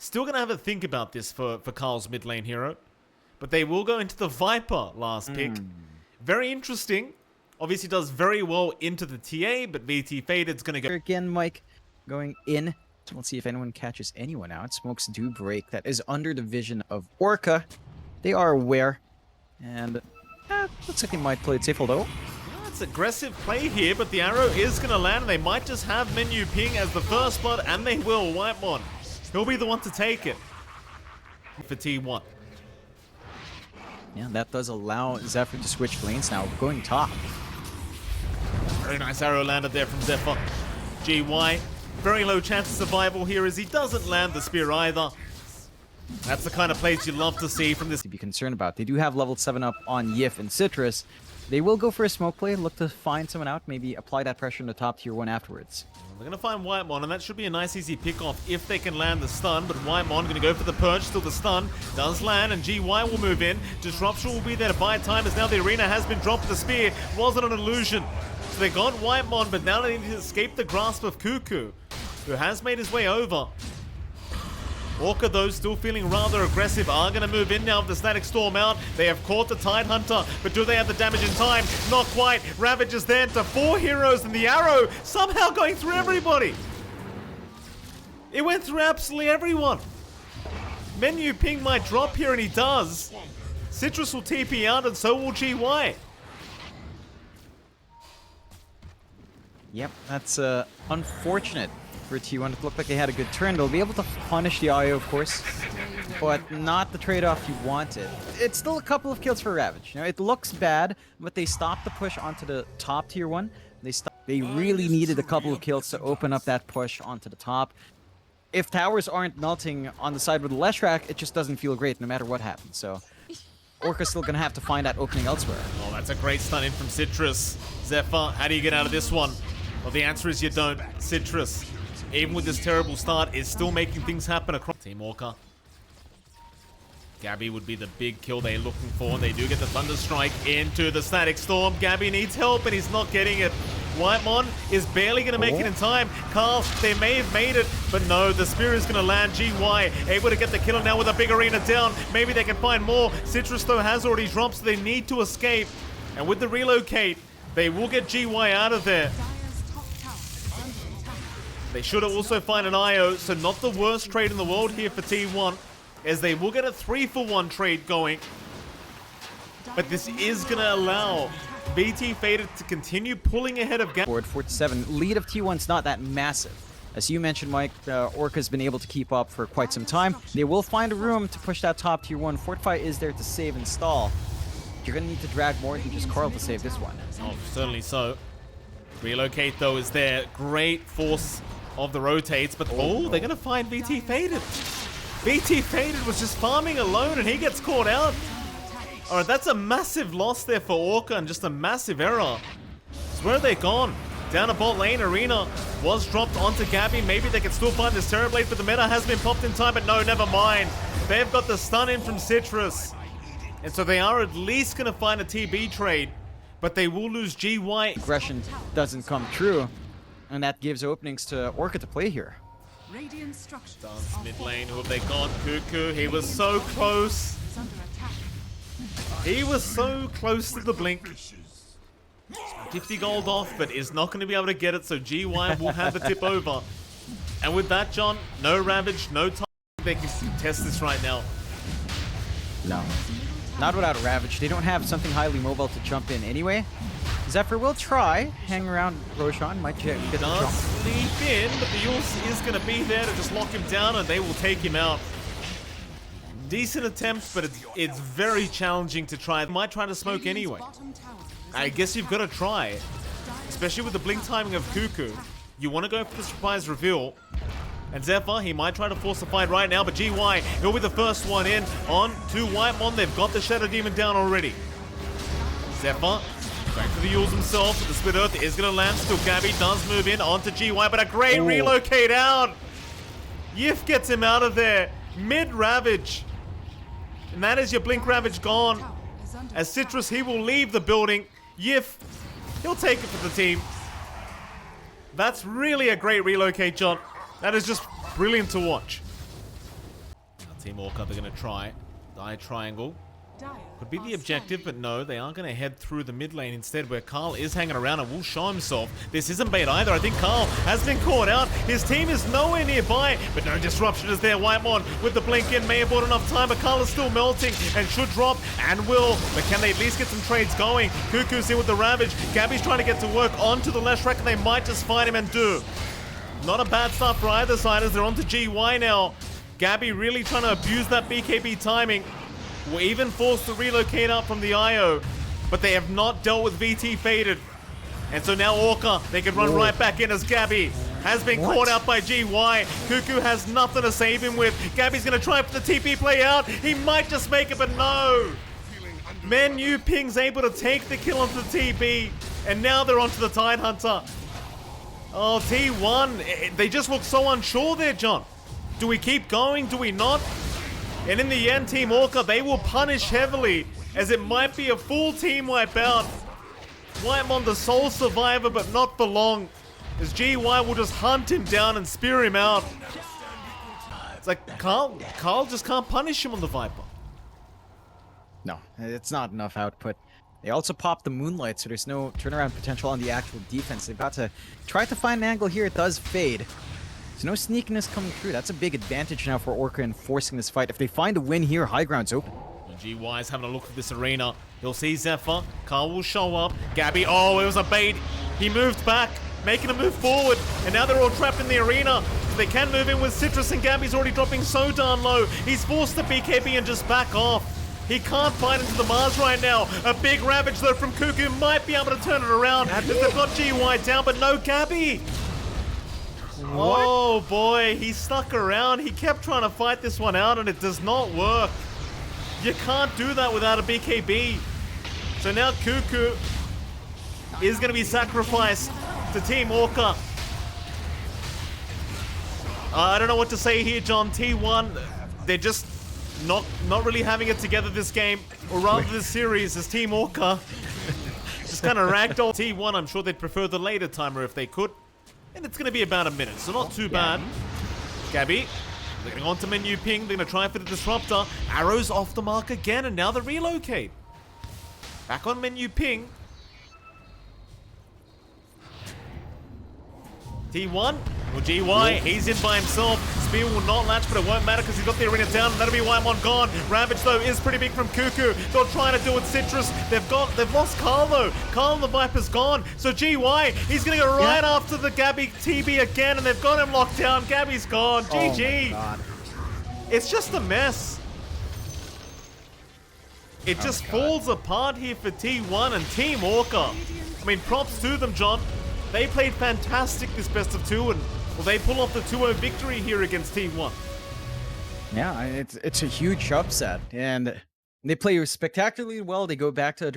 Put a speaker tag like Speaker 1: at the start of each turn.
Speaker 1: Still gonna have a think about this for Carl's mid lane hero. But they will go into the Viper last pick. Very interesting. Obviously does very well into the TA, but VT Faded's gonna go
Speaker 2: again, Mike, going in. Let's see if anyone catches anyone out. Smokes do break. That is under the vision of Orca. They are aware. And looks like they might play it safe, although.
Speaker 1: Yeah, it's aggressive play here, but the arrow is gonna land. And they might just have Menu Ping as the first blood, and they will. Whitemon. He'll be the one to take it for T1.
Speaker 2: Yeah, that does allow Zephyr to switch lanes now, going top.
Speaker 1: Very nice arrow landed there from Zephyr. GY, very low chance of survival here as he doesn't land the spear either. That's the kind of plays you love to see from this.
Speaker 2: To be concerned about. They do have level 7 up on Yif and Citrus. They will go for a smoke play, look to find someone out, maybe apply that pressure in the top tier 1 afterwards.
Speaker 1: They're going to find Whitemon, and that should be a nice easy pick-off if they can land the stun, but Whitemon going to go for the purge, still the stun, does land, and GY will move in. Disruption will be there to buy time as now the arena has been dropped. The spear wasn't an illusion. So they got Whitemon, but now they need to escape the grasp of Cuckoo, who has made his way over. Orca, though, still feeling rather aggressive, are going to move in now with the Static Storm out. They have caught the Tidehunter, but do they have the damage in time? Not quite. Ravage is there to 4 heroes, and the arrow somehow going through everybody. It went through absolutely everyone. Menu Ping might drop here, and he does. Citrus will TP out, and so will GY.
Speaker 2: Yep, that's unfortunate for T1. It looked like they had a good turn. They'll be able to punish the IO, of course, but not the trade-off you wanted. It's still a couple of kills for Ravage. You know, it looks bad, but they stopped the push onto the top tier 1. They really needed a couple of kills to open up that push onto the top. If towers aren't melting on the side with the Leshrac, it just doesn't feel great no matter what happens. So Orca's still gonna have to find that opening elsewhere.
Speaker 1: Oh, that's a great stun in from Citrus. Zephyr, how do you get out of this one? Well, the answer is you don't. Citrus, even with this terrible start, is still making things happen across Team Orca. Gabby would be the big kill they're looking for. They do get the Thunder Strike into the Static Storm. Gabby needs help, and he's not getting it. Whitemon is barely going to make it in time. Carl, they may have made it, but no, the Spear is going to land. GY able to get the killer now with a big arena down. Maybe they can find more. Citrus, though, has already dropped, so they need to escape. And with the relocate, they will get GY out of there. They should also find an IO, so not the worst trade in the world here for T1, as they will get a 3-for-1 trade going. But this is going to allow BT Faded to continue pulling ahead of Gabby.
Speaker 2: Forward 4-7. Lead of T1's not that massive. As you mentioned, Mike, Orca's been able to keep up for quite some time. They will find a room to push that top tier 1. Fortify is there to save and stall. You're going to need to drag more than just Carl to save this one.
Speaker 1: Oh, certainly so. Relocate, though, is there. Great force of the rotates, but oh, they're going to find BT Faded. BT Faded was just farming alone, and he gets caught out. All right, that's a massive loss there for Orca, and just a massive error. So where are they gone? Down a bot lane, Arena was dropped onto Gabby. Maybe they can still find this Terrorblade, but the meta has been popped in time, but no, never mind. They've got the stun in from Citrus. And so they are at least going to find a TB trade, but they will lose GY.
Speaker 2: Aggression doesn't come true, and that gives openings to Orca to play here.
Speaker 1: Dance mid lane, who have they got? Cuckoo, he was so close. He was so close to the blink. 50 gold off, but is not going to be able to get it, so GY will have the tip over. And with that, John, no Ravage, no time. They can test this right now.
Speaker 2: No. Not without Ravage. They don't have something highly mobile to jump in anyway. Zephyr will try, hang around Roshan, might get the jump.
Speaker 1: Does sleep in, but the Yules is going to be there to just lock him down, and they will take him out. Decent attempt, but it's very challenging to try. They might try to smoke anyway. I guess you've got to try, especially with the blink timing of Cuckoo. You want to go for the surprise reveal. And Zephyr, he might try to force a fight right now, but GY, he'll be the first one in on to Whitemon. They've got the Shadow Demon down already. Zephyr, back to the Yules himself. The Split Earth is going to land. Still Gabby does move in onto GY, but a great relocate out. Yif gets him out of there. Mid-Ravage. And that is your Blink Ravage gone. As Citrus, he will leave the building. Yif, he'll take it for the team. That's really a great relocate, John. That is just brilliant to watch. Team Orca, they're going to try. Die triangle. Could be the objective, but no, they are going to head through the mid lane instead, where Carl is hanging around and will show himself. This isn't bait either. I think Carl has been caught out. His team is nowhere nearby, but no disruption is there. Whitemon with the blink in may have bought enough time, but Carl is still melting and should drop and will. But can they at least get some trades going? Cuckoo's here with the Ravage. Gabby's trying to get to work onto the Leshrac, and they might just find him and do. Not a bad start for either side as they're onto GY now. Gabby really trying to abuse that BKB timing. Were even forced to relocate out from the IO, but they have not dealt with VT faded. And so now Orca, they can run right back in as Gabby has been caught out by GY. Cuckoo has nothing to save him with. Gabby's gonna try for the TP play out. He might just make it, but no. Menu Ping's able to take the kill onto the TB, and now they're onto the Tidehunter. Oh, T1, they just look so unsure there, John. Do we keep going? Do we not? And in the end, Team Orca, they will punish heavily, as it might be a full team wipeout. Whitemon the sole survivor, but not for long, as GY will just hunt him down and spear him out. It's like Carl just can't punish him on the Viper.
Speaker 2: No, it's not enough output. They also popped the Moonlight, so there's no turnaround potential on the actual defense. They've got to try to find an angle here. It does fade. There's no sneakiness coming through. That's a big advantage now for Orca in forcing this fight. If they find a win here, high ground's open.
Speaker 1: GY is having a look at this arena. He'll see Zephyr. Carl will show up. Gabby, oh, it was a bait. He moved back, making a move forward. And now they're all trapped in the arena. They can move in with Citrus, and Gabby's already dropping so darn low. He's forced to BKB and just back off. He can't fight into the Mars right now. A big Ravage, though, from Cuckoo might be able to turn it around. They've got GY down, but no Gabby.
Speaker 2: What?
Speaker 1: Oh boy, he stuck around. He kept trying to fight this one out, and it does not work. You can't do that without a BKB. So now Cuckoo is going to be sacrificed to Team Orca. I don't know what to say here, John. T1, they're just not really having it together this game, or rather this series, as Team Orca just kind of ragdoll T1. I'm sure they'd prefer the later timer if they could. And it's going to be about a minute, so not too bad. Gabby, they're going on to Menu Ping. They're going to try for the Disruptor. Arrows off the mark again, and now the relocate. Back on Menu Ping. T1, or GY, he's in by himself. Spear will not latch, but it won't matter because he's got the arena down. That'll be Whitemon gone. Ravage, though, is pretty big from Cuckoo. They're trying to do it Citrus. They've lost Carl, though. Carl and the Viper's gone. So GY, he's going to go right after the Gabby TB again, and they've got him locked down. Gabby's gone. GG.
Speaker 2: Oh my God.
Speaker 1: It's just a mess. It just falls apart here for T1 and Team Orca. I mean, props to them, John. They played fantastic this best of two, and will they pull off the 2-0 victory here against T1?
Speaker 2: Yeah, it's a huge upset, and they play spectacularly well. They go back to